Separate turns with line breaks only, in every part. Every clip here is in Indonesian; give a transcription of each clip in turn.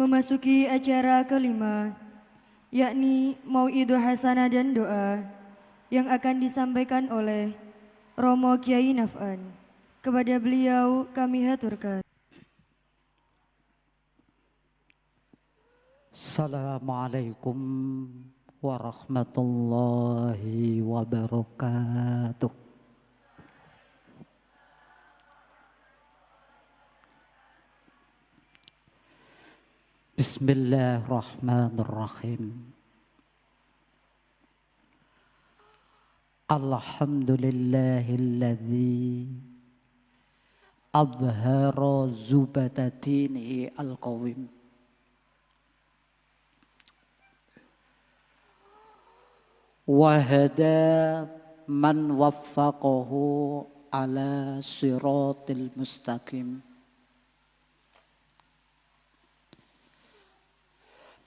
Memasuki acara kelima, yakni Mau'idul Hasanah dan doa yang akan disampaikan oleh Romo Kiai Naf'an. Kepada beliau kami haturkan.
Assalamualaikum warahmatullahi wabarakatuh. Bismillahirrahmanirrahim. Alhamdulillahilladzi adhara zubata dinihi al-qawim wa hada man waffaqahu ala siratil mustaqim.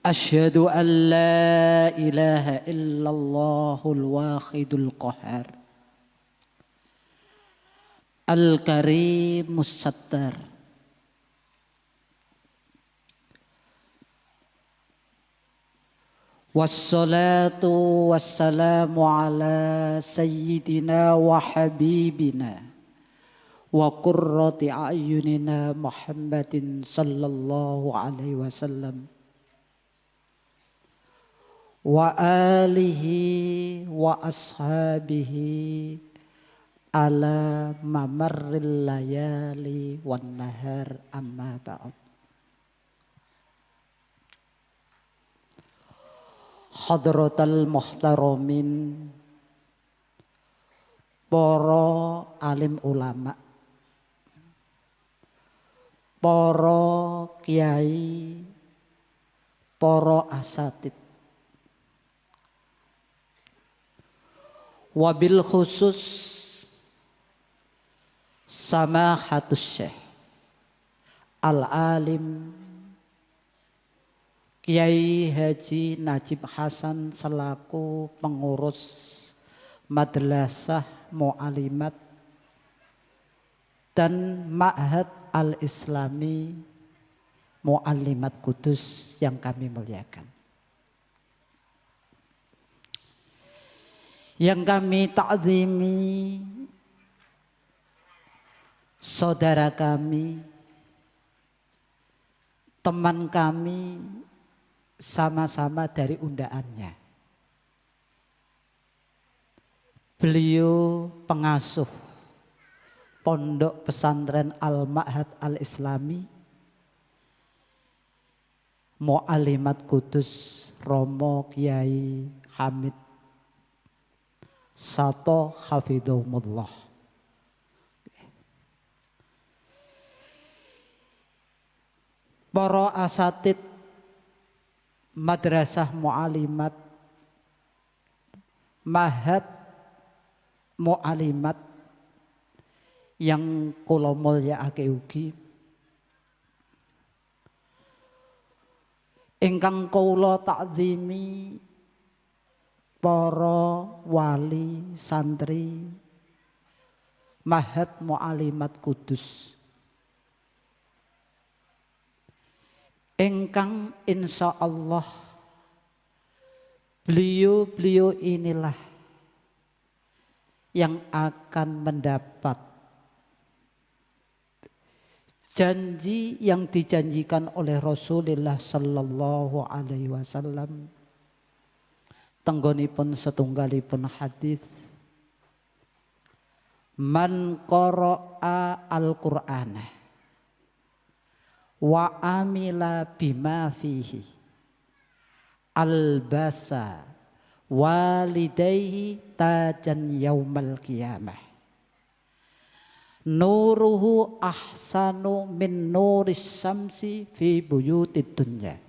Asyhadu an la ilaha illallahul wahidul qahar al-karimus sattar. Wassalatu wassalamu ala sayyidina wa habibina wa qurrati a'yunina Muhammadin sallallahu alaihi wasallam wa alihi wa ashabihi ala mamarril layali wan nahar, amma ba'd. Hadratal muhtaramin, para alim ulama, para kiai, para asatid, wabil khusus samahatus syekh al-alim Kiai Haji Najib Hasan selaku pengurus Madrasah Mu'alimat dan Ma'had Al-Islami Mu'alimat Kudus yang kami muliakan. Yang kami ta'zimi saudara kami, teman kami, sama-sama dari undaannya. Beliau pengasuh Pondok Pesantren Al-Ma'had Al-Islami Mu'alimat Kudus, Romo Kiai Hamid Sato Hafidhahumullah. Para asatid Madrasah Mu'alimat, Ma'had Mu'alimat yang kula mulyaake ugi, ingkang kula ta'zimi para wali santri Ma'had Mu'alimat Kudus, engkang insya Allah beliau inilah yang akan mendapat janji yang dijanjikan oleh Rasulullah sallallahu alaihi wasallam tenggonipun setunggalipun hadis, man qara'a al-Qur'ana wa amila bima fihi albasa walidayhi tajan yaumal qiyamah nuruhu ahsanu min nuris syamsi fi buyutid dunya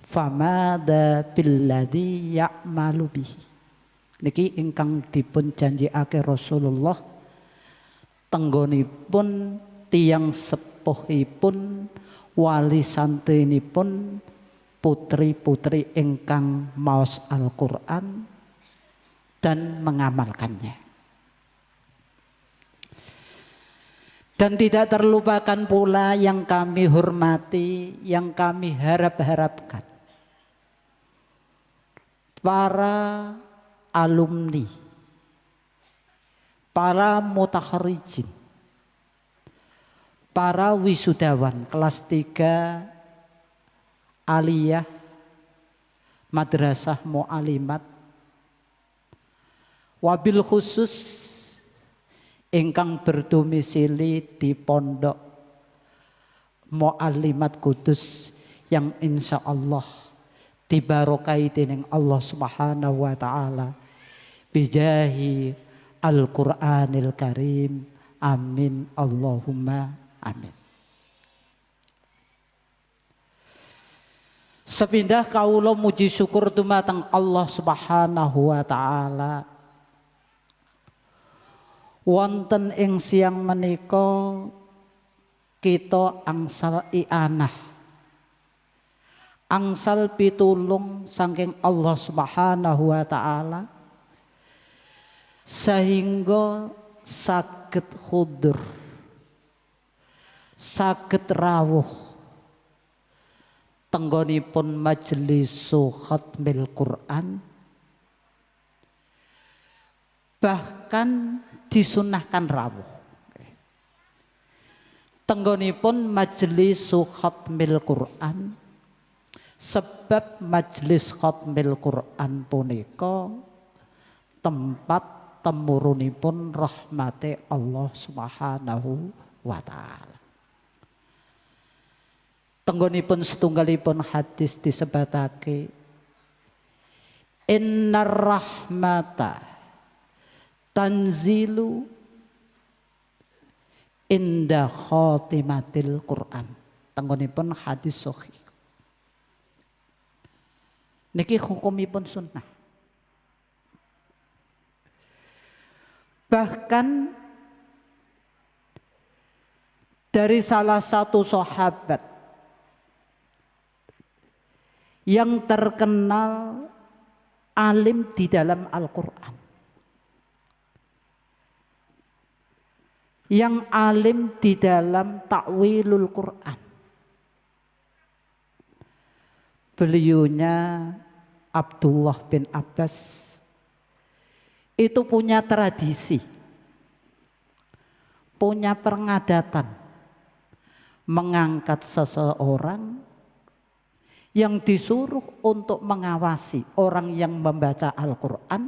famada billadhi ya'malu bihi. Niki ingkang dipun janjiake Rasulullah tenggonipun tiyang sepuhipun wali santrinipun putri-putri ingkang maos Al-Qur'an dan mengamalkannya. Dan tidak terlupakan pula yang kami hormati, yang kami harap-harapkan. Para alumni, para mutakharijin, para wisudawan kelas 3 aliyah, madrasah mu'alimat, wabil khusus ingkang berdomisili di pondok Mu'allimat Kudus yang insya Allah dibarokai dening Allah Subhanahu wa taala bijahi Al-Qur'anil Karim. Amin Allahumma amin. Sepindah kawula muji syukur dumateng Allah Subhanahu wa taala. Wonten ing siang menika kita angsal i'anah, angsal pitulung saking Allah Subhanahu wa taala sehingga saged hudur, saged rawuh tenggonipun majlisu khatmil Quran, bahkan disunahkan rawuh tenggonipun majlis khatmil Quran, sebab majlis khatmil Quran punika tempat temurunipun rahmate Allah Subhanahu wa taala. Tenggonipun setunggalipun hadis disebatake innar rahmata tanzilu inda khotimatil Quran. Tenggonipun hadis sahih. Niki hukumipun sunnah. Bahkan dari salah satu sahabat yang terkenal alim di dalam Al-Quran, yang alim di dalam takwilul Quran. Beliaunya Abdullah bin Abbas itu punya tradisi, punya pengadatan mengangkat seseorang yang disuruh untuk mengawasi orang yang membaca Al-Quran,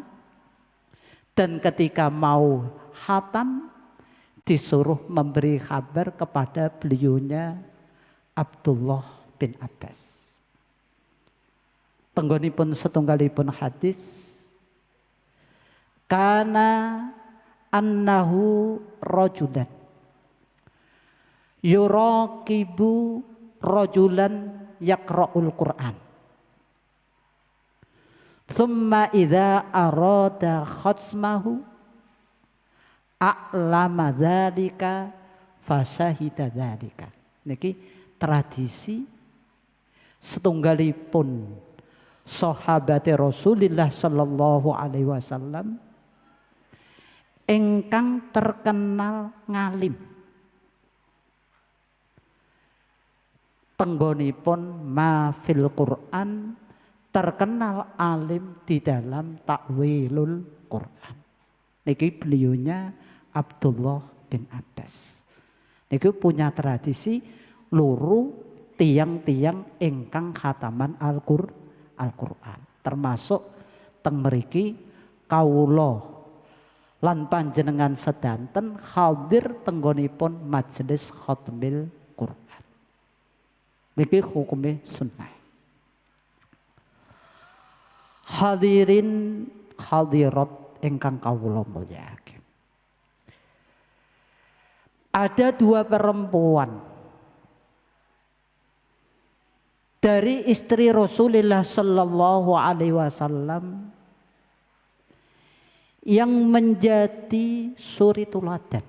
dan ketika mau khatam disuruh memberi kabar kepada beliaunya Abdullah bin Abbas. Tenggonipun setunggalipun hadis, kana annahu rajulan yuraqibu rajulan yaqra'ul Qur'an thumma idza arada khatsmahu a'lama dzalika fasahida dzalika. Niki tradisi setunggalipun sahabat Rasulullah sallallahu alaihi wasallam ingkang terkenal ngalim. Tenggonipun mafil Quran, terkenal alim di dalam takwilul Quran. Niki beliaunya Abdullah bin Abbas. Niki punya tradisi luru tiang-tiang ingkang khataman Al-Quran. Termasuk teng mriki kawula lan panjenengan sedanten hadir tenggonipun majelis khatmil Quran. Niki hukume sunnah. Hadirin hadirat ingkang kawula mulyakaken. Ada 2 perempuan dari istri Rasulullah sallallahu alaihi wasallam yang menjadi suri tuladan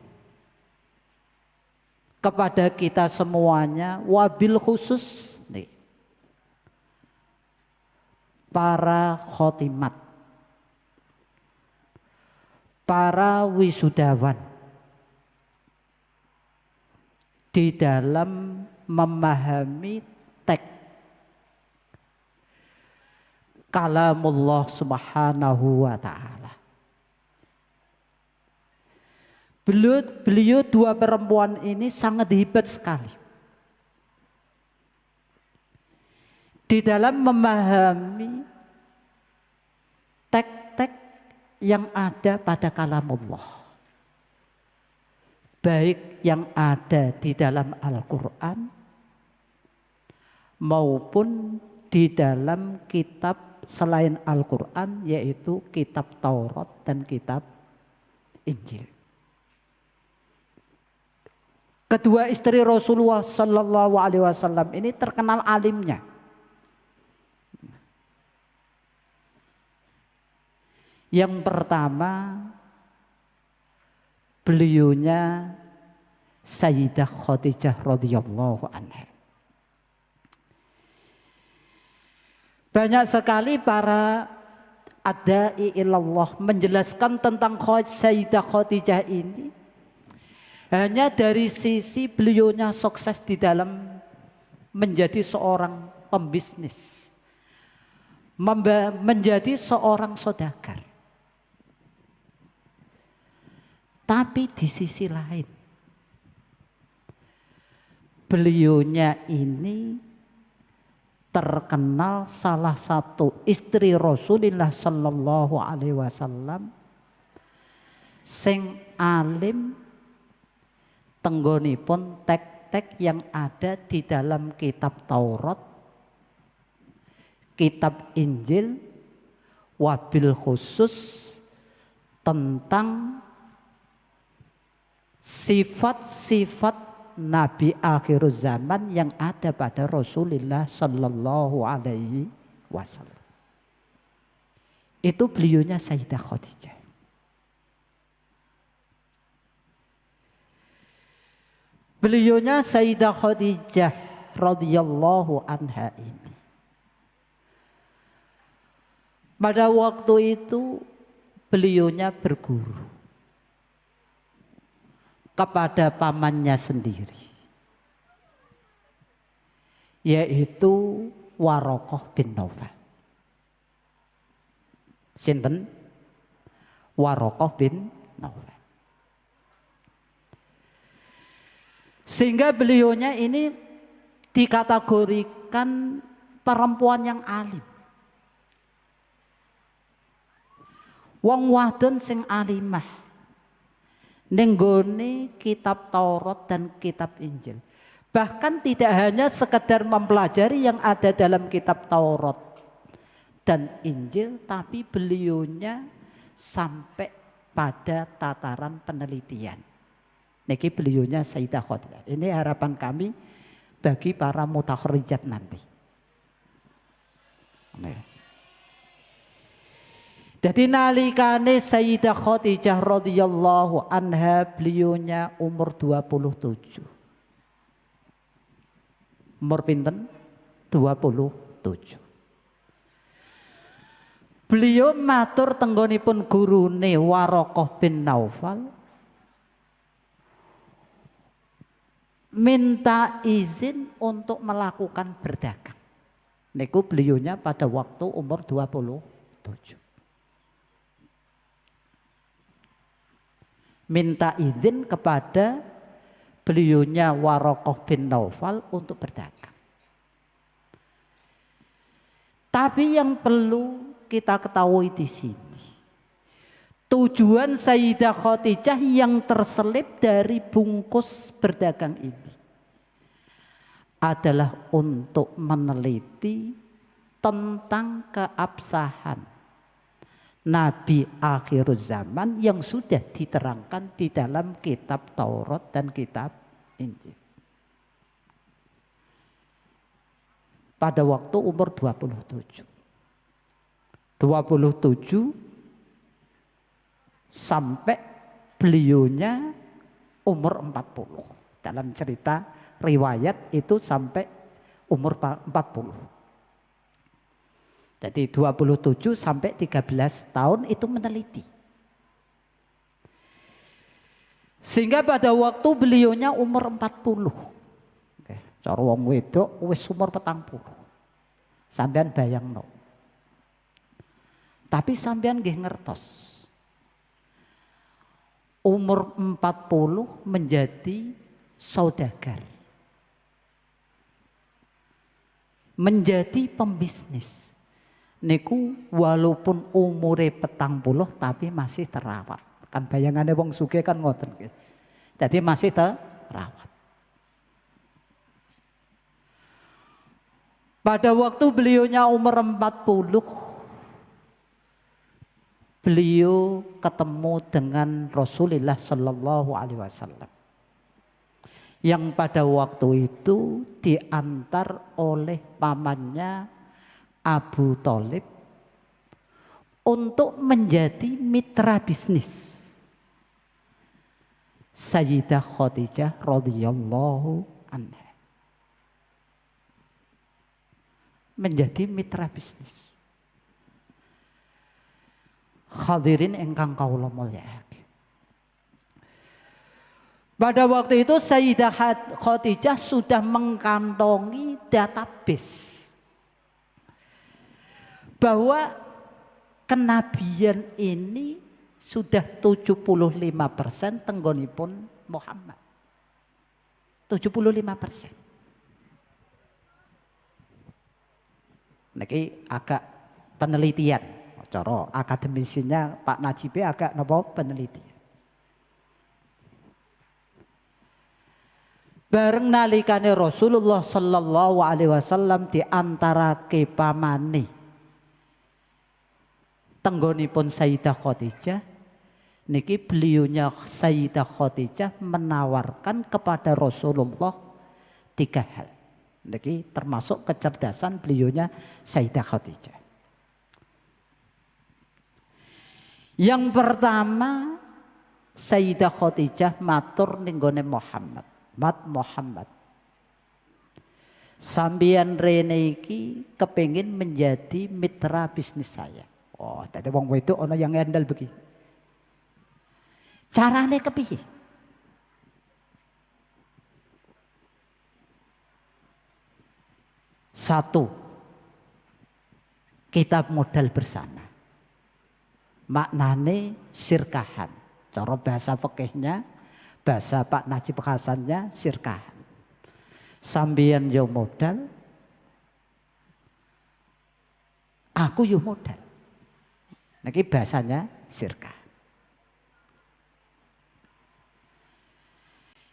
kepada kita semuanya, wabil khusus nih, para khotimat, para wisudawan, di dalam memahami teks kalamullah subhanahu wa ta'ala. Beliau dua perempuan ini sangat hebat sekali di dalam memahami teks-teks yang ada pada kalamullah, baik yang ada di dalam Al-Quran maupun di dalam kitab selain Al-Quran, yaitu kitab Taurat dan kitab Injil. Kedua istri Rasulullah Sallallahu Alaihi Wasallam ini terkenal alimnya. Yang pertama, beliaunya Sayyidah Khadijah radhiyallahu anha. Banyak sekali para adai ilallah menjelaskan tentang Sayyidah Khadijah ini hanya dari sisi beliaunya sukses di dalam menjadi seorang pembisnis, menjadi seorang saudagar. Tapi di sisi lain, beliaunya ini terkenal salah satu istri Rasulullah Sallallahu Alaihi Wasallam sing alim tenggonipun teks-teks yang ada di dalam kitab Taurat, kitab Injil, wabil khusus tentang sifat-sifat Nabi akhir zaman yang ada pada Rasulullah Sallallahu Alaihi Wasallam. Itu beliaunya Sayyidah Khadijah. Beliaunya Sayyidah Khadijah radhiyallahu anha ini, pada waktu itu beliaunya berguru kepada pamannya sendiri, yaitu Waraqah bin Naufal. Sinten? Waraqah bin Naufal. Sehingga beliaunya ini dikategorikan perempuan yang alim. Wong wadon sing alimah ning nggone kitab Taurat dan kitab Injil. Bahkan tidak hanya sekedar mempelajari yang ada dalam kitab Taurat dan Injil, tapi beliaunya sampai pada tataran penelitian. Niki beliaunya Sayyidah Khadijah. Ini harapan kami bagi para mutakhrijat nanti. Jadi nalikane Sayyidah Khadijah radhiyallahu anha, beliaunya umur 27. Umur pinten? 27. Beliau matur tenggonipun gurune Waraqah bin Naufal, minta izin untuk melakukan berdagang. Niku beliaunya pada waktu umur 27. Minta izin kepada beliaunya Waraqah bin Naufal untuk berdagang. Tapi yang perlu kita ketahui di sini, tujuan Sayyidah Khadijah yang terselip dari bungkus berdagang ini adalah untuk meneliti tentang keabsahan Nabi akhir zaman yang sudah diterangkan di dalam kitab Taurat dan kitab Injil. Pada waktu umur 27. 27 sampai beliaunya umur 40. Dalam cerita riwayat itu sampai umur 40. Jadi 27 sampai 13 tahun itu meneliti. Sehingga pada waktu beliaunya umur 40. Oke, cara wong wedok wis umur 40. Sampean bayangno. Tapi sampean nggih ngertos. Umur 40 menjadi saudagar. Menjadi pembisnis. Niku walaupun umure 40 tapi masih terawat. Kan bayangannya wong sugih kan ngoten. Jadi masih terawat. Pada waktu beliaunya umur 40, beliau ketemu dengan Rasulullah Sallallahu Alaihi Wasallam. Yang pada waktu itu diantar oleh pamannya Abu Thalib untuk menjadi mitra bisnis Sayyidah Khadijah radhiyallahu anha. Menjadi mitra bisnis. Hadirin ingkang kawula mulyakaken. Pada waktu itu Sayyidah Khadijah sudah mengantongi database bahwa kenabian ini sudah 75% tenggonipun Muhammad. 75%. Niki agak penelitian, cara akademisinya Pak Najib agak napa penelitian. Bareng nalikane Rasulullah Sallallahu Alaihi Wasallam diantarake pamane tenggonipun Sayyidah Khadijah, niki beliaunya Sayyidah Khadijah menawarkan kepada Rasulullah 3 hal. Niki termasuk kecerdasan beliaunya Sayyidah Khadijah. Yang pertama, Sayyidah Khadijah matur ning gone Muhammad. Muhammad. Sambian rene iki kepengin menjadi mitra bisnis saya. Oh, dadi wong wedok ana yang ngandel begini. Carane kepiye? Satu, kitab modal bersama. Maknane sirkahan. Cara bahasa fikihnya, bahasa Pak Najib Hasannya sirkahan. Sambian yo modal, aku yo modal. Niki bahasanya sirkah.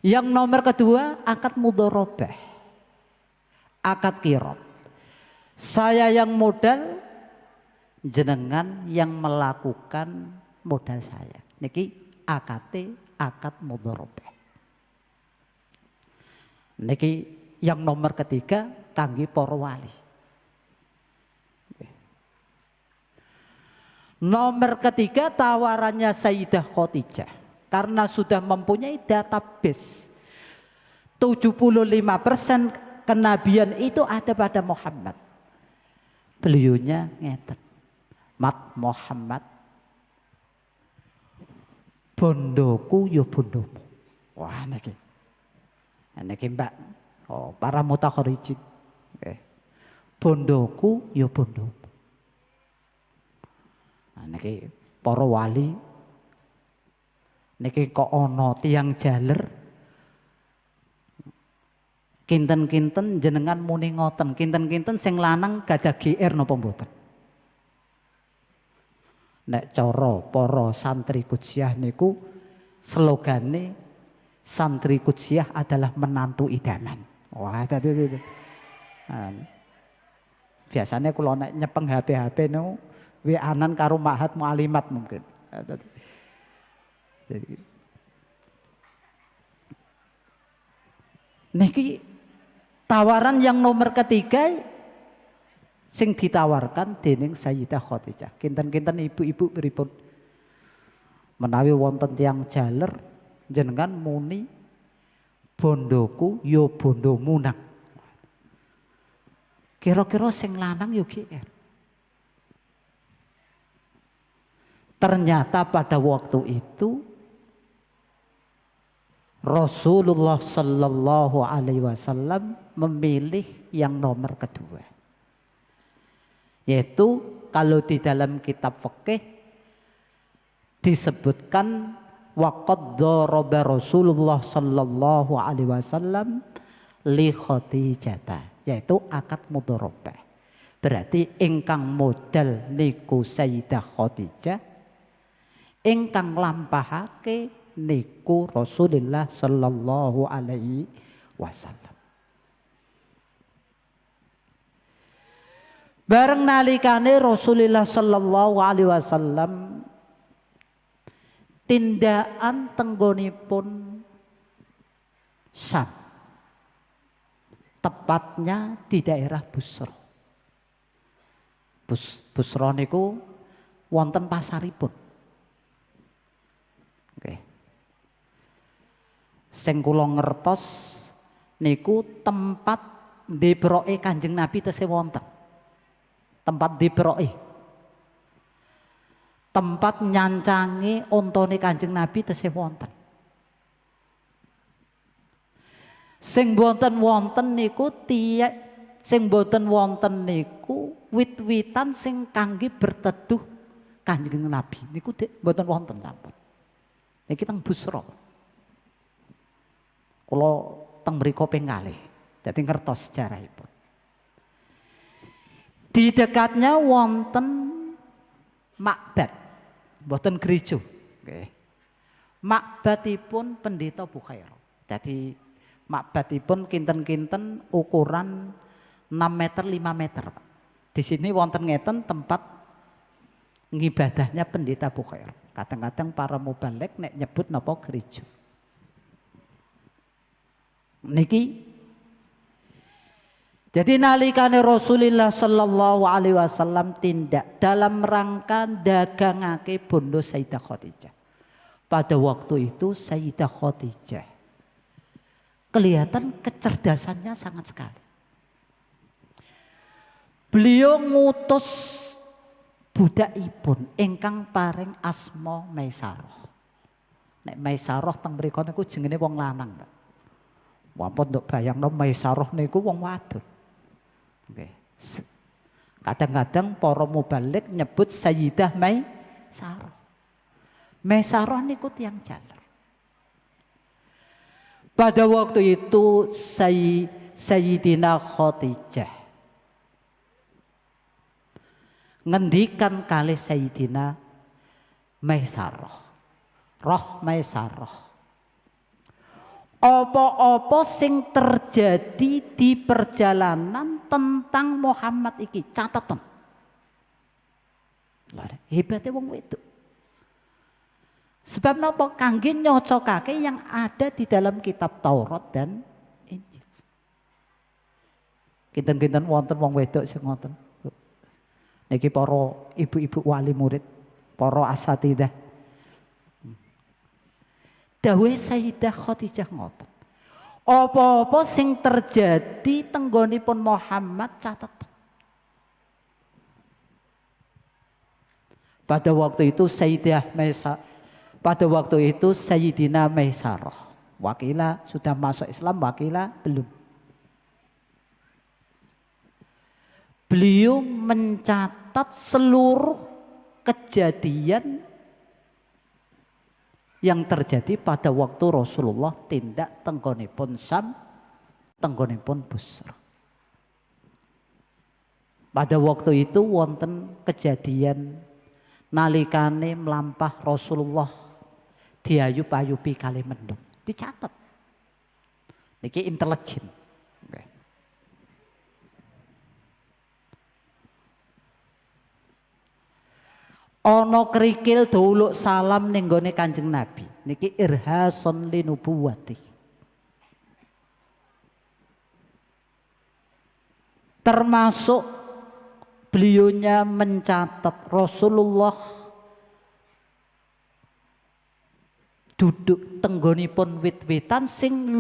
Yang nomor kedua, akad mudharabah. Akad qirad. Saya yang modal, jenengan yang melakukan modal saya. Niki akad mudharabah. Niki yang nomor ketiga kangge para wali. Nomor ketiga tawarannya Sayyidah Khadijah karena sudah mempunyai database 75% kenabian itu ada pada Muhammad. Beliaunya ngeten. Muhammad, bondoku yo bondomu. Wah niki. Niki Mbak, para mutakharijin. Bondoku yo bondomu. Niki para wali niki kok ana tiyang jaler kinten-kinten jenengan muni ngoten, kinten-kinten sing lanang gadah GR napa mboten? Nek cara para santri Qudsiyah niku slogane santri Qudsiyah adalah menantu idaman. Wah tadi itu. Biasanya kalau nek nyepeng HP niku WA-an karo Mahat Mualimat mungkin. Jadi, niki tawaran yang nomor ketiga sing ditawarkan dening Sayyidah Khadijah. Kinten-kinten ibu-ibu pripun menawi wonten tiyang jaler jenengan muni bondoku yo bondomu nang. Kira-kira sing lanang yo GR. Ternyata pada waktu itu Rasulullah Sallallahu Alaihi Wasallam memilih yang nomor kedua, yaitu kalau di dalam kitab fikih disebutkan waqad daraba Rasulullah Sallallahu Alaihi Wasallam li Khadijah, yaitu akad mudharabah. Berarti ingkang modal niku Sayyidah Khadijah, ingkang lampahake niku Rasulullah Sallallahu Alaihi Wasallam. Bareng nalikane Rasulullah Sallallahu Alaihi Wasallam tindakan tenggonipun Syam, tepatnya di daerah Busra. Busra niku wonten pasaripun. Oke. Sing kula ngertos niku tempat dibroke Kanjeng Nabi tesih wonten. Tempat dibroke. Tempat nyancangi ontone Kanjeng Nabi tesih wonten. Sing boten wonten niku sing boten wonten niku wit-witan sing kangge berteduh Kanjeng Nabi niku boten wonten sampun. Niki teng Busra. Kula teng mriku ping kalih. Dadi ngertos sejarahipun. Di dekatnya wonten makbad, mboten gereja. Nggih. Makbadipun Pendeta Bukhair. Dadi makbadipun kinten-kinten ukuran 6 meter 5 meter. Di sini wonten ngeten tempat ngibadahnya Pendeta Bukhair. Kadang-kadang para mubaligh nek nyebut napa gereja. Niki jadi nalikane Rasulullah Sallallahu Alaihi Wasallam tindak dalam rangka dagangake bondo Sayyidah Khadijah. Pada waktu itu Sayyidah Khadijah kelihatan kecerdasannya sangat sekali. Beliau ngutus budakipun ingkang paring asma Maisarah. Nek Maisarah teng mriku niku jenenge wong lanang, Pak. Wampun nduk bayangno Maisarah niku wong wadon. Nggih. Kadang-kadang para mubaligh nyebut Sayyidah Maisarah. Maisarah niku tiyang jaler. Pada waktu itu Sayyidina Khadijah ngendikan kalih Sayyidina Maisarah. Roh Maisarah. Apa-apa sing terjadi di perjalanan tentang Muhammad iki catatan. Hebatnya wong wedok. Sebab napa kangge nyocokake yang ada di dalam kitab Taurat dan Injil. Kinten-kinten wonten wong wedok sing ngoten. Niki para ibu-ibu wali murid, para asatidah. Dawuh Sayyidah Khadijah ngoten. Apa-apa sing terjadi tenggonipun Muhammad catet. Pada waktu itu Sayyidina Maisarah. Wakila sudah masuk Islam, wakila belum. Beliau mencatat seluruh kejadian yang terjadi pada waktu Rasulullah tindak tenggonipun Syam, tenggonipun Busra. Pada waktu itu wonten kejadian nalikane melampah Rasulullah diayub-ayubi kali mendung. Dicatat. Niki intelijen. Ono kerikil duluk salam ning gone Kanjeng Nabi. Niki irhason linubuwati. Termasuk beliaunya mencatat Rasulullah duduk tenggonipun wit-witan sing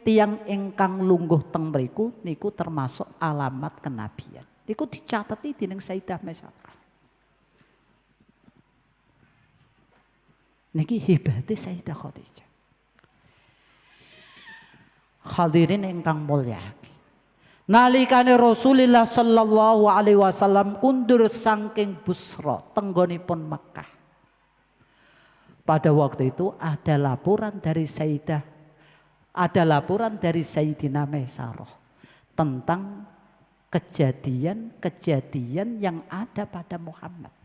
tiang ingkang lungguh teng mriku niku termasuk alamat kenabian. Niku dicateti dening Sayyidah Maisarah. Niki hebate Sayyidah Khadijah. Hadirin ingkang mulya. Nalikane Rasulullah sallallahu alaihi wasallam kundur saking Busra tenggonipun Mekah. Pada waktu itu ada laporan dari Sayyidina Maisarah tentang kejadian-kejadian yang ada pada Muhammad.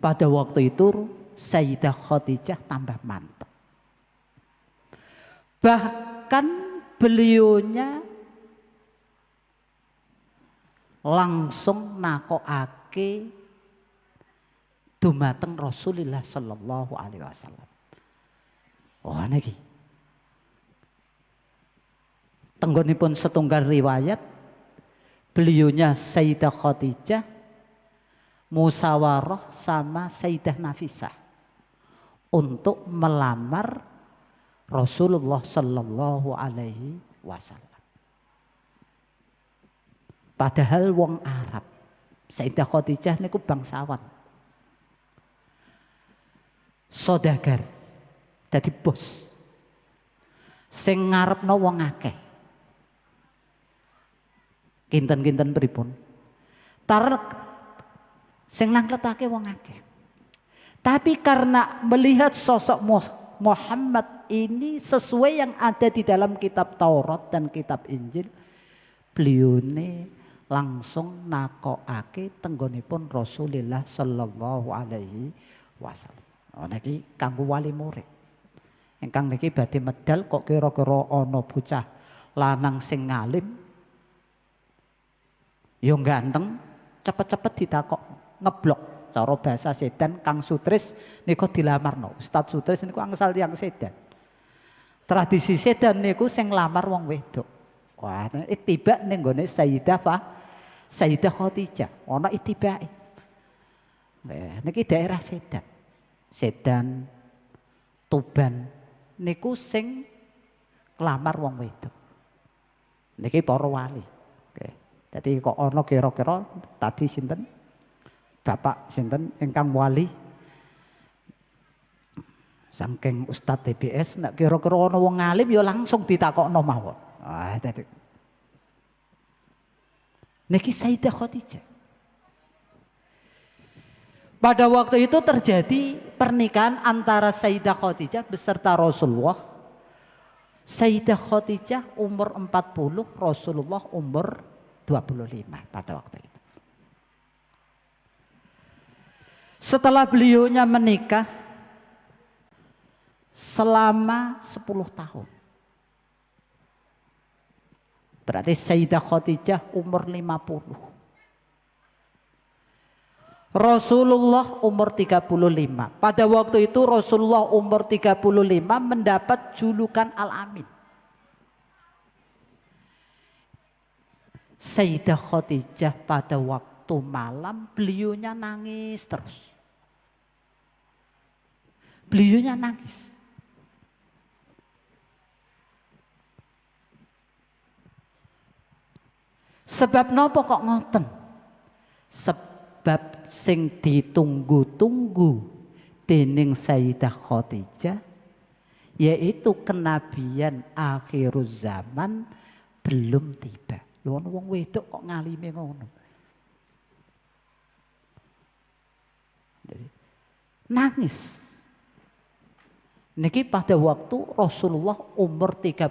Pada waktu itu Sayyidah Khadijah tambah mantap. Bahkan beliaunya langsung nakokake dumateng Rasulullah sallallahu alaihi wasallam. Oh niki. Tenggonipun setunggal riwayat beliaunya Sayyidah Khadijah musyawarah sama Sayyidah Nafisah untuk melamar Rasulullah sallallahu alaihi wasallam. Padahal wong Arab, Sayyidah Khadijah niku bangsawan. Saudagar, dadi bos. Sing ngarepno wong akeh. Kinten-kinten pripun? Sing langkletake wong akeh. Tapi karena melihat sosok Muhammad ini sesuai yang ada di dalam kitab Taurat dan kitab Injil, beliau ini langsung nakokake tenggonipun Rasulullah sallallahu alaihi wasallam. Oh niki kanggo wali murid. Ingkang niki badhe medal kok kira-kira ana bocah lanang sing ngalim yo ganteng, cepet-cepet ditakok ngeblok. Cara bahasa sedan Kang Sutris niku dilamarno. Ustaz Sutris niku angsal tiyang sedan. Tradisi sedan niku sing lamar wong wedok. Wah, itibak ning gone Sayyidah Khadijah. Ana itibake. Niki daerah Sedan. Sedan Tuban niku sing lamar wong wedok. Niki para wali. Oke. Dadi kok ana kira-kira tadi sinten? Bapak sinten ingkang wali saking Ustadz TBS nek kira-kira ana wong alim ya langsung ditakokno mawon. Ah dadi niki Sayyidah Khadijah. Pada waktu itu terjadi pernikahan antara Sayyidah Khadijah beserta Rasulullah. Sayyidah Khadijah umur 40, Rasulullah umur 25 pada waktu itu. Setelah beliaunya menikah selama 10 tahun. Berarti Sayyidah Khadijah umur 50. Rasulullah umur 35. Pada waktu itu Rasulullah umur 35 mendapat julukan Al-Amin. Sayyidah Khadijah pada waktu malam beliaunya nangis terus. Beliaunya nangis. Sebab nopo kok ngoten? Sebab sing ditunggu-tunggu dening Sayyidah Khadijah yaitu kenabian akhir zaman belum tiba. Lho wong wedok kok ngalime ngono. Nangis. Niki pada waktu Rasulullah umur 35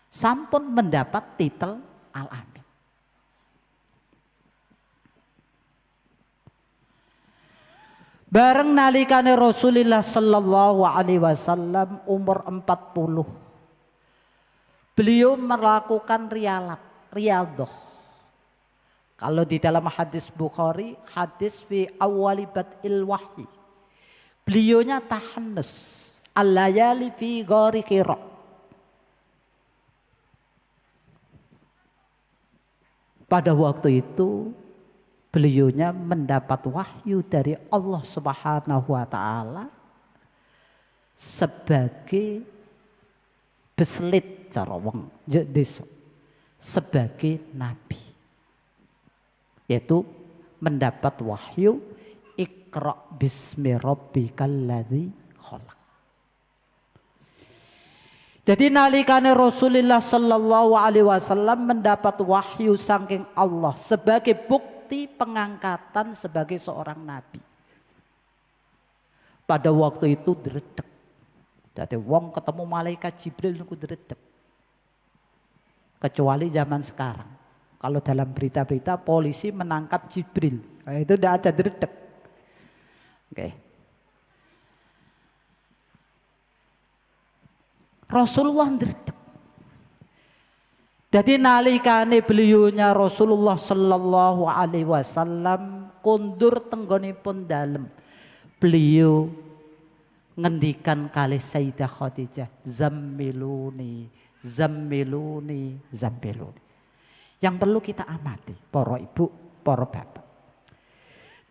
sampun mendapat titel Al-Amin. Bareng nalikane Rasulullah sallallahu alaihi wasallam umur 40. Beliau melakukan riyadhah. Kalau di dalam hadis Bukhari, hadis fi awwali bad'il wahyi. Beliaunya tahannus al-layali fi ghari Hira. Pada waktu itu beliaunya mendapat wahyu dari Allah Subhanahu wa taala sebagai beslit cara wong desa sebagai nabi. Yaitu mendapat wahyu Iqra bismi rabbikal ladzi khalaq. Jadi nalikane Rasulullah sallallahu alaihi wasallam mendapat wahyu saking Allah sebagai bukti pengangkatan sebagai seorang nabi. Pada waktu itu dredeg. Dadi wong ketemu malaikat Jibril niku dredeg. Kecuali zaman sekarang. Kalau dalam berita-berita polisi menangkap Jibril, nah, itu tidak ada dredeg. Oke. Rasulullah dredeg. Jadi nalikane beliaunya Rasulullah sallallahu alaihi wasallam kondur tenggonipun dalem. Beliau ngendikan kalih Sayyidah Khadijah, zammiluni, zammiluni, zammiluni. Yang perlu kita amati, para ibu, para bapak.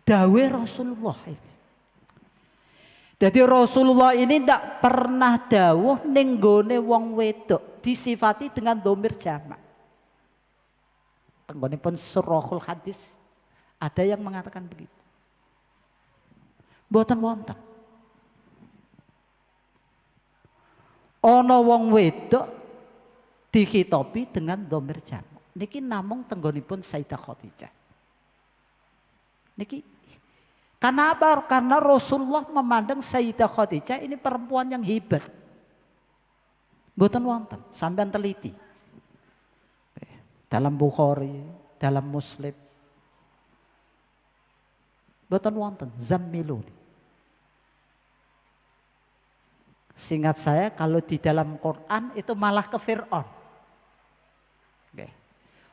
Dawe Rasulullah ini. Jadi Rasulullah ini tidak pernah dawuh ning gone wong wedok disifati dengan dhamir jamak. Tenggonipun surahul hadis ada yang mengatakan begitu. Mboten wonten. Ana wong wedok dikhitobi dengan dhamir jamak. Niki namung tenggonipun Sayyidah Khadijah. Niki kenapa? Karena Rasulullah memandang Sayyidah Khadijah ini perempuan yang hebat. Mboten wonten, sampean teliti. Dalam Bukhari, dalam Muslim. Mboten wonten, zammiluni. Seingat saya kalau di dalam Quran itu malah ke Fir'aun.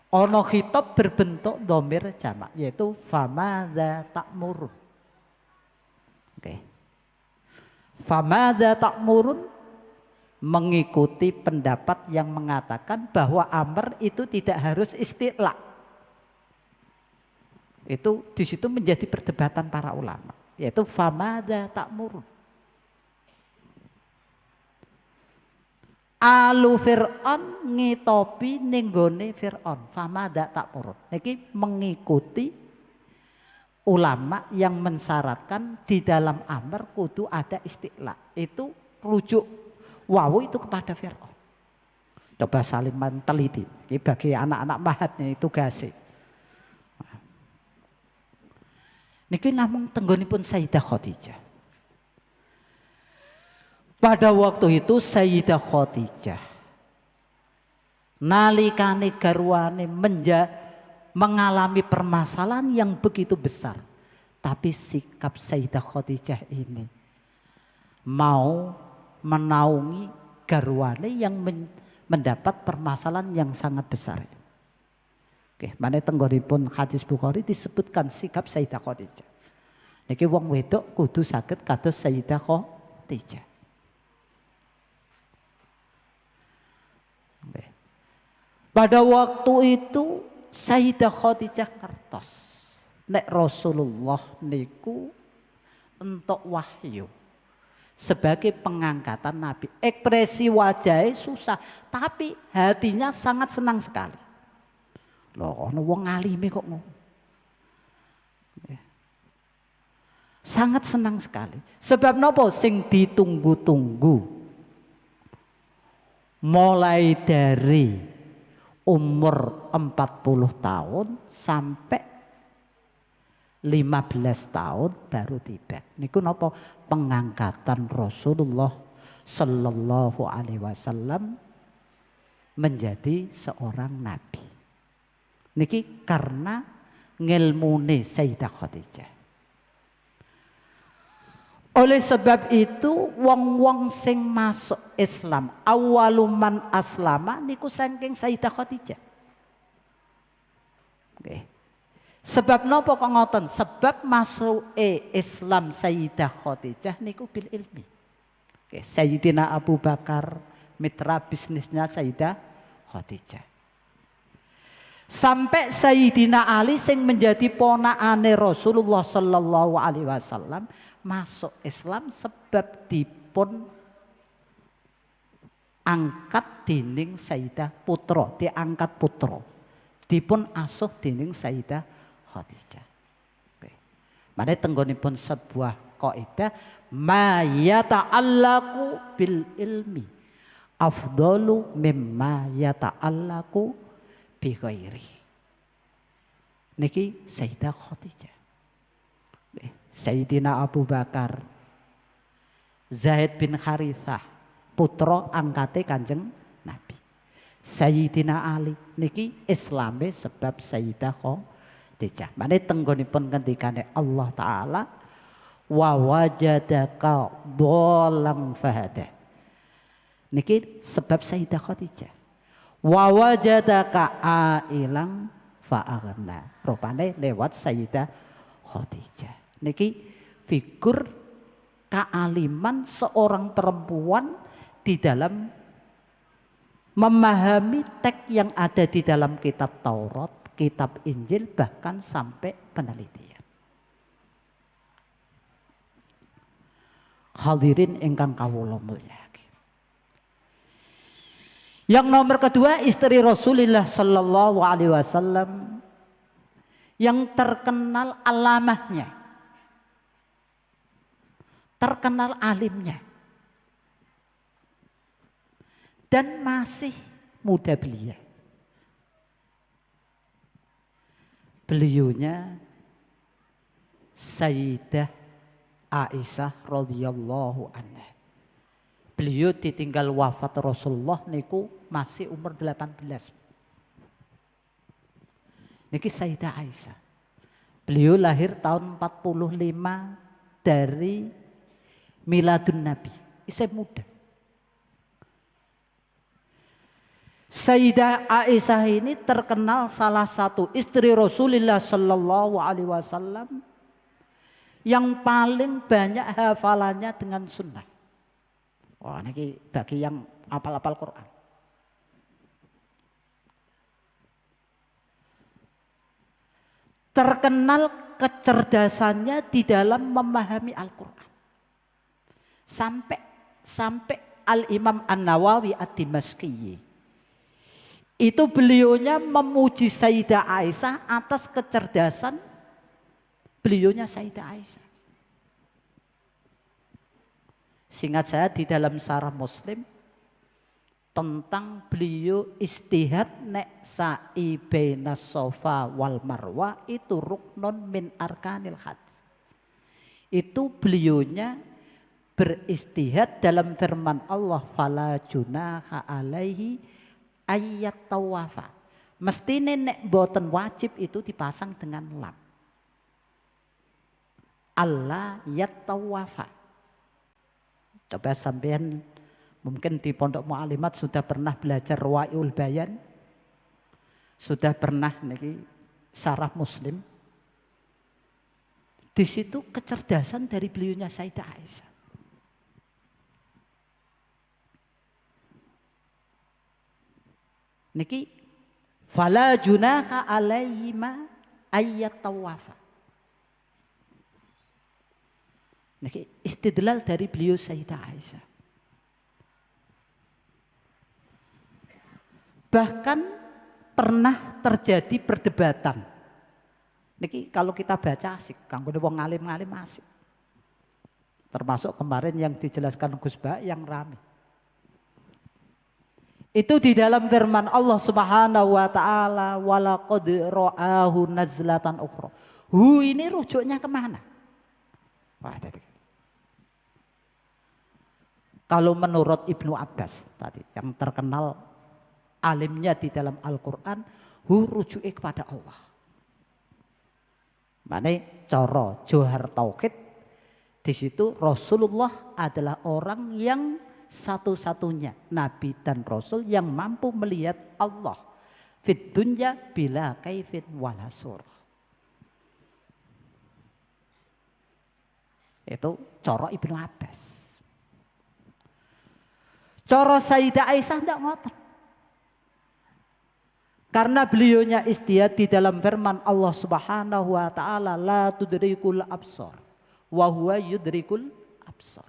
Ono khitab berbentuk dhamir jamak yaitu famadza ta'murun. Famadza ta'murun mengikuti pendapat yang mengatakan bahwa amr itu tidak harus isti'la. Itu di situ menjadi perdebatan para ulama yaitu famadza ta'murun. Alu Fir'aun ngitopi ninggone Fir'aun famadza ta'murun. Niki mengikuti ulama yang mensyaratkan di dalam amr kudu ada isti'la. Itu rujuk wawu itu kepada Fir'aun. Coba Saliman teliti. Ini bagi anak-anak mahatnya itu tugasnya. Niki namung tenggonipun Sayyidah Khadijah. Pada waktu itu Sayyidah Khadijah nalikane garwane mengalami permasalahan yang begitu besar. Tapi sikap Sayyidah Khadijah ini mau menaungi garwane yang mendapat permasalahan yang sangat besar. Oke, mana tenggonipun hadis Bukhari disebutkan sikap Sayyidah Khadijah. Niki wong wedok kudu saged kados Sayyidah Khadijah. Pada waktu itu Sayyidah Khadijah ngertos nek Rasulullah niku entuk wahyu sebagai pengangkatan Nabi. Ekspresi wajahnya susah, tapi hatinya sangat senang sekali. Loh, ana wong alime kok ngono. Sangat senang sekali. Sebab napa sing ditunggu-tunggu mulai dari umur 40 tahun sampai 15 tahun baru tiba. Niku napa pengangkatan Rasulullah sallallahu alaihi wasallam menjadi seorang nabi. Niki karena ngilmune Sayyidah Khadijah. Oleh sebab itu wong-wong sing masuk Islam awaluman aslama niku saking Sayyidah Khadijah. Oke. Sebab napa kok ngoten? Sebab masuk Islam Sayyidah Khadijah niku bil ilmi. Oke, Sayyidina Abu Bakar mitra bisnisnya Sayyidah Khadijah. Sampai Sayyidina Ali sing menjadi ponakane Rasulullah sallallahu alaihi wasallam masuk Islam sebab dipun angkat dening Sayyidah putra, diangkat putra. Dipun asuh dening Sayyidah Khadijah. Oke. Mane tenggonipun sebuah kaidah ma yata'allaqu bil ilmi. afdalu mimma yata'allaku bi ghairi. Niki Sayyidah Khadijah. Sayyidina Abu Bakar, Zaid bin Harithah, putra angkate Kanjeng Nabi. Sayyidina Ali niki Islame sebab Sayyidah Khadijah. Mane tenggonipun ngendikane Allah taala wa wajadaka dhallan fahada. Niki sebab Sayyidah Khadijah. Wa wajadaka ailang fa'aghna. Rupane lewat Sayyidah Khadijah. Niki figur kealiman seorang perempuan di dalam memahami teks yang ada di dalam kitab Taurat, kitab Injil, bahkan sampai penelitian. Hadirin ingkang kawula mulyakaken. Yang nomor kedua, istri Rasulullah Sallallahu Alaihi Wasallam yang terkenal alamahnya, terkenal alimnya, dan masih muda belia. Beliaunya Sayyidah Aisyah radhiyallahu anha. Beliau ditinggal wafat Rasulullah niku masih umur 18. Niki Sayyidah Aisyah. Beliau lahir tahun 45 dari Miladun Nabi, isih muda. Sayyidah Aisyah ini terkenal salah satu istri Rasulullah Sallallahu Alaihi Wasallam yang paling banyak hafalannya dengan sunnah. Wah, ini bagi yang hafal-hafal Quran. Terkenal kecerdasannya di dalam memahami Al-Quran. Sampai Al-Imam An-Nawawi Ad-Dimashqi itu beliaunya memuji Sayyidah Aisyah atas kecerdasan beliaunya Sayyidah Aisyah. Seingat saya di dalam Syarah Muslim tentang beliau istihad nek sa'i bainas Safa wal Marwah itu ruknun min arkanil hajj. Itu beliaunya beristihad dalam firman Allah fala junaha alaihi ayat tawafa. Mesti nek boten wajib itu dipasang dengan lam. Allah yat tawafa. Coba sampean mungkin di Pondok Mu'alimat sudah pernah belajar Wa'iul Bayan. Sudah pernah niki Syarah Muslim. Di situ kecerdasan dari beliaunya Sayyidah Aisyah. Niki fala junaka alaihima ayat tawafa. Niki istidlal dari beliau Sayyidah Aisyah. Bahkan pernah terjadi perdebatan. Niki kalau kita baca asik, kanggo wong alim-alim asik. Termasuk kemarin yang dijelaskan Gus Ba yang rame. Itu di dalam firman Allah Subhanahu wa taala walaqad ra'ahu nazlatan ukhra. Hu ini rujuknya kemana? Wah, tadi. Kalau menurut Ibnu Abbas tadi yang terkenal alimnya di dalam Al-Qur'an, hu rujuke kepada Allah. Mane cara Johar Tauhid di situ Rasulullah adalah orang yang satu-satunya nabi dan rasul yang mampu melihat Allah fid dunya bila kaifin wala surah. Itu cara Ibnu Abbas. Cara Sayyidah Aisyah tidak ngoten. Karena beliaunya istihad di dalam firman Allah Subhanahu wa taala la tudrikul absar wa huwa yudrikul absar.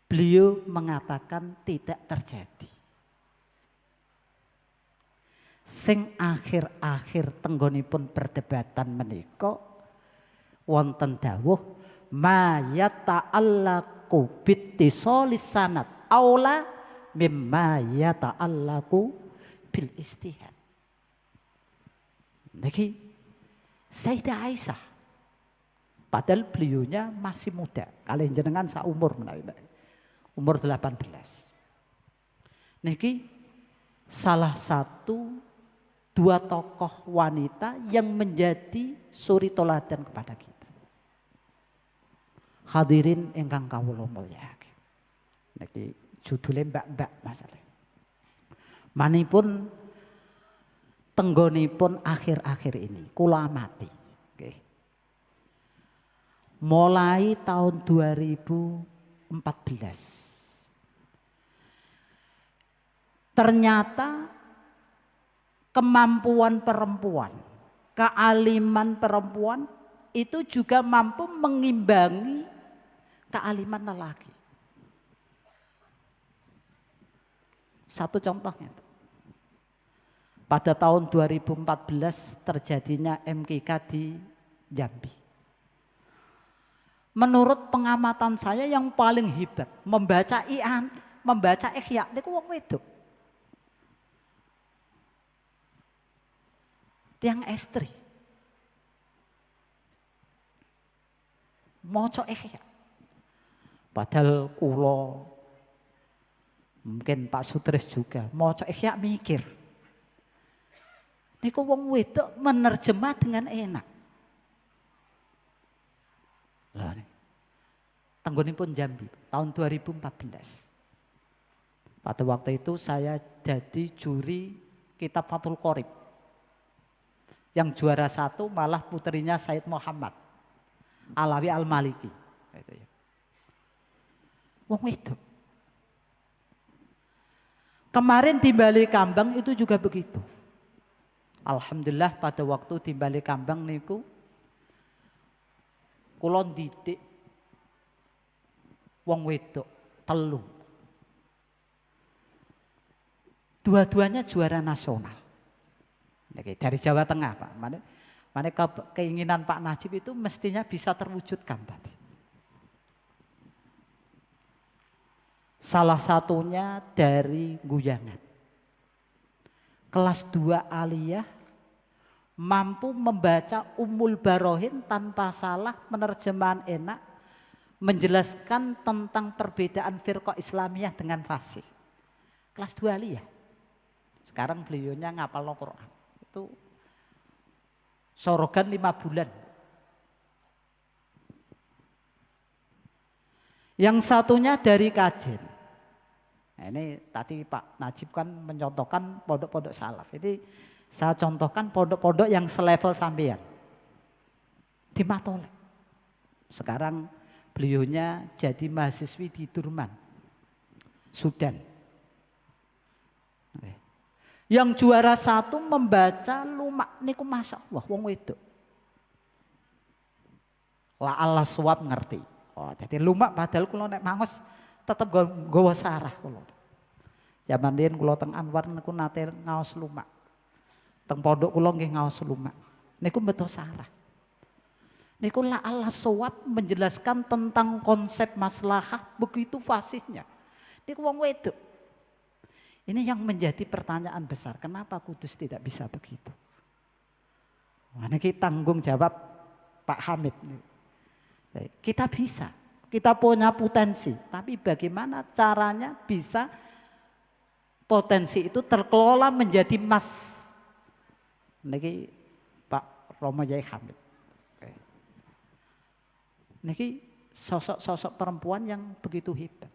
Beliau mengatakan tidak terjadi. Sing akhir-akhir tenggonipun perdebatan menika wonten dawuh ma yata'allaqu bittisalis sanad aula mimma yata'allaku bil istihad. Niki Sayyidah Aisyah, padahal beliaunya masih muda, kalian jenengan saumur umur 18. Niki salah satu dua tokoh wanita yang menjadi suri toladan kepada kita. Hadirin ingkang kawula mulyakaken. Niki judule mbak-mbak masalah. Manipun tenggonipun akhir-akhir ini kula amati. Okay. Mulai tahun 2014. Ternyata kemampuan perempuan, kealiman perempuan itu juga mampu mengimbangi kealiman lelaki. Satu contohnya. Pada tahun 2014 terjadinya MKK di Jambi. Menurut pengamatan saya yang paling hebat membaca Ihya niku wong wedok. Tiang estri. Maca Ihya. Padahal kula mungkin Pak Sutris juga maca Ihya mikir. Niku wong wedok menerjemah dengan enak. Lah nih. Tenggonipun Jambi tahun 2014. Pada waktu itu saya jadi juri kitab Fathul Qorib. Yang juara satu malah puterinya Said Muhammad Alawi Al-Maliki. Itu ya. Wong wedok. Kemarin di Bali Kambang itu juga begitu. Alhamdulillah pada waktu di Bali Kambang niku kula didik wong wedok telu. Dua-duanya juara nasional. Dari Jawa Tengah, Pak. Mana keinginan Pak Najib itu mestinya bisa terwujudkan tadi. Salah satunya dari Guyangan. Kelas 2 aliyah mampu membaca Ummul Barohin tanpa salah, penerjemahan enak, menjelaskan tentang perbedaan firqah Islamiyah dengan fasih. Kelas 2 aliyah. Sekarang beliaunya ngapal Al-Quran. Itu sorogan 5 bulan. Yang satunya dari Kajen. Nah, ini tadi Pak Najib kan mencontohkan pondok-pondok salaf. Jadi saya contohkan pondok-pondok yang selevel sampean. Di Matolek. Sekarang beliaunya jadi mahasiswi di Durman, Sudan. Yang juara satu membaca lumak niku masya Allah wong wedok. La Allah suap ngerti. Oh, jadi lumak padahal kula nek mangos tetep nggawa sarah kula. Zaman riyen kula teng Anwar niku nate ngaos lumak. Teng pondok kula nggih ngaos lumak. Niku beto sarah. Niku la Allah suap menjelaskan tentang konsep maslahah begitu fasihnya. Niku wong wedok. Ini yang menjadi pertanyaan besar, kenapa Kudus tidak bisa begitu? Ini tanggung jawab Pak Hamid. Kita bisa, kita punya potensi, tapi bagaimana caranya bisa potensi itu terkelola menjadi emas? Ini Pak Romo Yai Hamid. Ini sosok-sosok perempuan yang begitu hebat.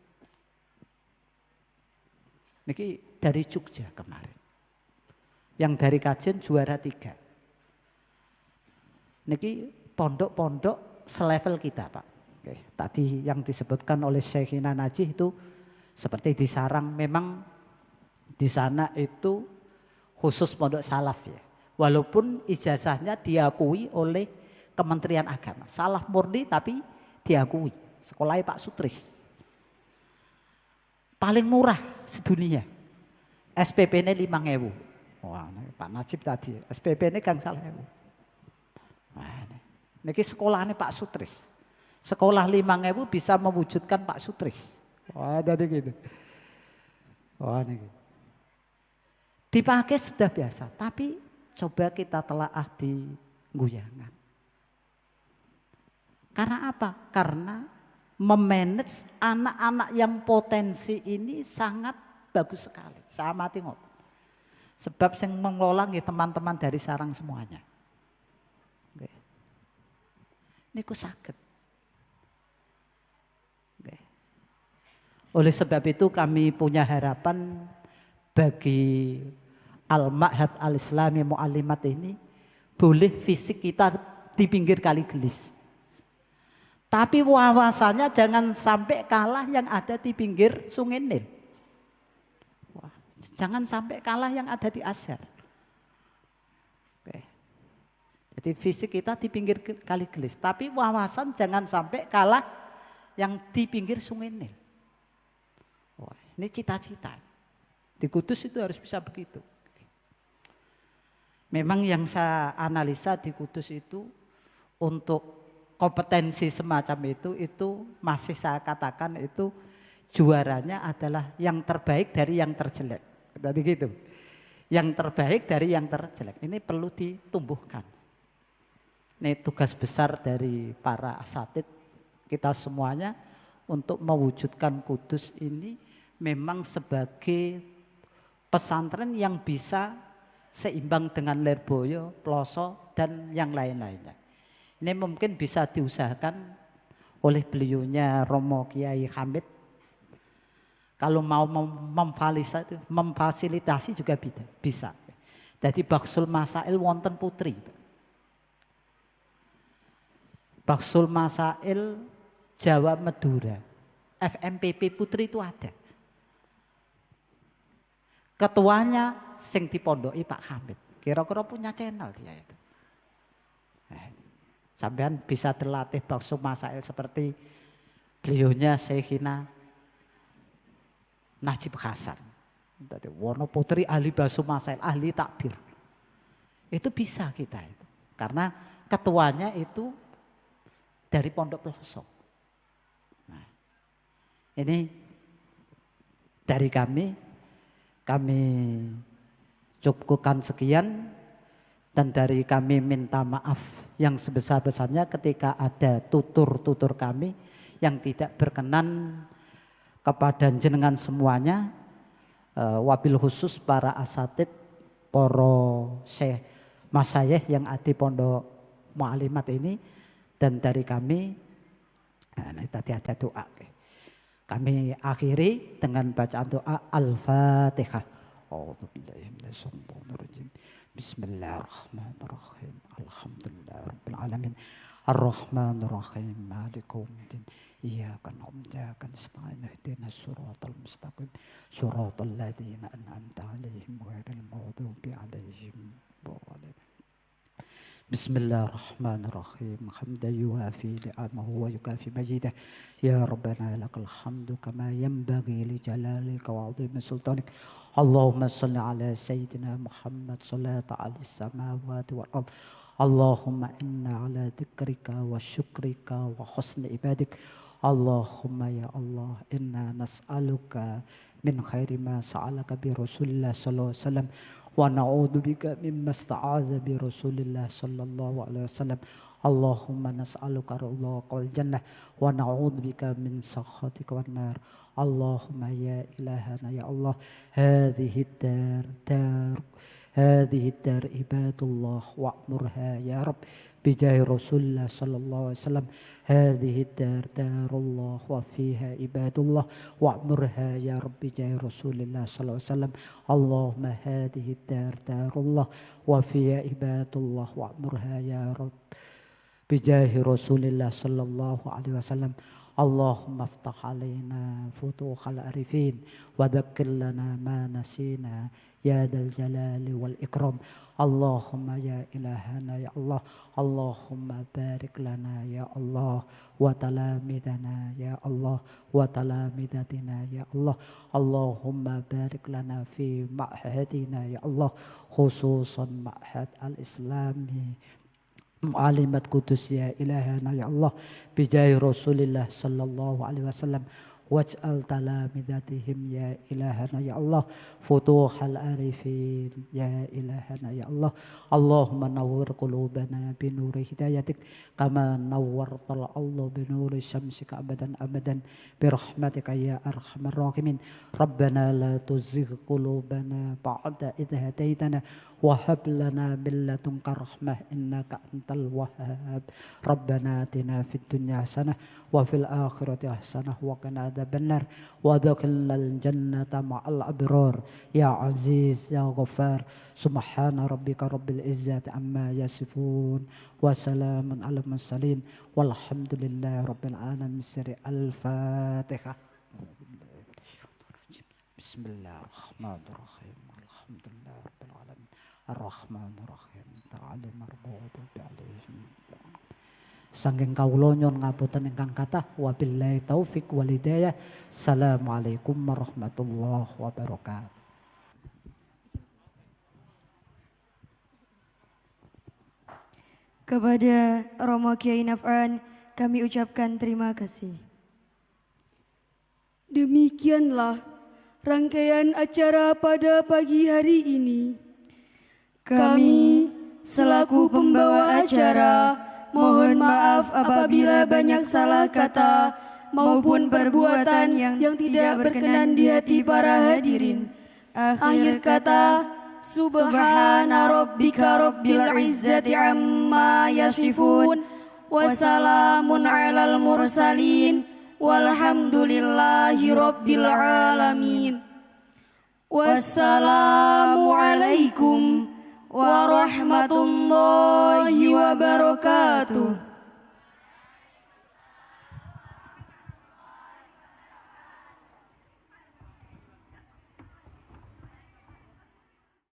Niki dari Jogja kemarin. Yang dari Kajen juara 3. Niki pondok-pondok selevel kita, Pak. Oke, tadi yang disebutkan oleh Syekhina Najih itu seperti di Sarang, memang di sana itu khusus pondok salaf ya. Walaupun ijazahnya diakui oleh Kementerian Agama. Salaf murni tapi diakui. Sekolahnya Pak Sutris. Paling murah sedunia. SPP ini 5.000. Wah, Pak Najib tadi. SPP ini kan salah 1.000. Nah, ini sekolahnya Pak Sutris. Sekolah 5.000 bisa mewujudkan Pak Sutris. Wah, jadi gitu. Oh, ini. Dipakai sudah biasa, tapi coba kita telaah di guyangan. Karena apa? Karena memanage anak-anak yang potensi ini sangat bagus sekali. Saya amati ngoten. Sebab yang mengelola teman-teman dari sarang semuanya. Niku saged. Oleh sebab itu kami punya harapan bagi Al-Ma'had Al-Islami Mu'allimat ini boleh fisik kita di pinggir kali gelis. Tapi wawasannya jangan sampai kalah yang ada di pinggir Sungai Nil. Jangan sampai kalah yang ada di Azhar. Jadi fisik kita di pinggir kali gelis, tapi wawasan jangan sampai kalah yang di pinggir Sungai Nil. Wah, ini cita-cita. Di Kudus itu harus bisa begitu. Memang yang saya analisa di Kudus itu untuk kompetensi semacam itu masih saya katakan itu juaranya adalah yang terbaik dari yang terjelek. Tadi gitu. Yang terbaik dari yang terjelek. Ini perlu ditumbuhkan. Ini tugas besar dari para asatid kita semuanya untuk mewujudkan Kudus ini memang sebagai pesantren yang bisa seimbang dengan Lirboyo, Ploso dan yang lain-lainnya. Ini mungkin bisa diusahakan oleh beliaunya Romo Kiai Hamid. Kalau mau memfasilitasi juga bisa. Jadi Baksul Masail wonten putri. Baksul Masail Jawa Madura, FMPP Putri itu ada. Ketuanya sing dipondoki Pak Hamid. Kira-kira punya channel dia itu. Sampean bisa terlatih Baksul Masail seperti beliaunya Syekhina Najib Hasan. Jadi Wono Putri ahli Baksul Masail, ahli takbir. Itu bisa kita itu. Karena ketuanya itu dari Pondok Pelosok. Nah, ini dari kami cukupkan sekian dan dari kami minta maaf yang sebesar-besarnya ketika ada tutur-tutur kami yang tidak berkenan kepada jenengan semuanya, wabil khusus para asatid, poro syekh masayeh yang ada di Pondok Mu'allimat ini. Dan dari kami, nah tadi ada doa. Kami akhiri dengan bacaan doa Al-Fatihah. Bismillahirrahmanirrahim. Alhamdulillahirrahmanirrahim. Ar-Rahmanirrahim. Malikumiddin. Iyyaka na'budu wa iyyaka nasta'in. Ihdinas siratal mustaqim. Siratal ladzina an'amta 'alaihim ghairil maghdubi 'alaihim waladdallin. Bismillahirrahmanirrahim. Hamdan yuwafi ni'amahu wa yukafi majidah. Ya Rabbana lakal hamdu kama yanbaghi li jalalika wa 'azimi sultanik. Allahumma salli ala sayyidina Muhammad salata ala samawati wal ard. Allahumma inna ala dzikrika wa syukrika wa husni ibadik. Allahumma ya Allah inna nas'aluka min khairi ma sa'alaka bi Rasulillah sallallahu alaihi wasallam. Wa na'udzu bika mimma ista'adza bi Rasulillah sallallahu alaihi wasallam. Allahumma nas'aluka ridhaqal jannah wa na'udzu bika min sakhatika wan nar. Allahumma ya ilahana ya Allah hadhihi dar ibadullah wa'murha ya Rabb bijahi Rasulullah sallallahu alaihi wasallam. Hadhihi darullah wa fiha ibadullah wa'murha ya Rabb bijahi Rasulullah sallallahu alaihi wasallam. Allahumma hadhihi darullah wa fiha ibadullah wa'murha ya Rabb bijahi Rasulullah sallallahu alaihi wasallam. Allahumma aftah alaina futuhal arifin wa dhakkir lana ma nasina ya dal jalali wal ikram. Allahumma ya ilahana ya Allah. Allahumma barik lana ya Allah wa talamidana ya Allah wa talamidatina ya Allah. Allahumma barik lana fi ma'hadina ya Allah, khususan ma'had al-islami Mu'allimat Kudus ya ilahana ya Allah bijahi Rasulillah sallallahu alaihi wasallam. waj'al talamidatihim ya ilahana ya Allah futuhal arifin ya ilahana ya Allah Allahumma nawwir qulubana binuri hidayatik kama nawwartal Allah binuri syamsika abadan abadan birahmatika ya arhamar rahimin Rabbana la tuzigh qulubana ba'da idh hadaitana wa hab lana min ladunka rahmah innaka antal wahhab Rabbana atina fid dunya hasanah wa fil akhirati hasanah wa qina adzabannar wa adkhilnal jannata ma'al abrar ya aziz ya ghaffar subhana rabbika rabbil izzati amma yasifun wa salamun alal mursalin walhamdulillahi rabbil alamin sirri al-fatihah bismillahirrahmanirrahim alhamdulillahi rabbil alamin arrahmanirrahim ta'ala marbutu bi'alaihim Sangking kawula nyuwun ngapunten ingkang kathah wabillahi taufik wal hidayah. Assalamualaikum warahmatullahi wabarakatuh.
Kepada Romo Kiai Naf'an kami ucapkan terima kasih.
Demikianlah rangkaian acara pada pagi hari ini.
Kami selaku pembawa acara mohon maaf apabila banyak salah kata maupun perbuatan yang tidak berkenan di hati para hadirin. Akhir kata, Subhana rabbika rabbil izzati amma yasifun, wassalamun alal mursalin, walhamdulillahi rabbil alamin. Wassalamualaikum warahmatullahi wabarakatuh.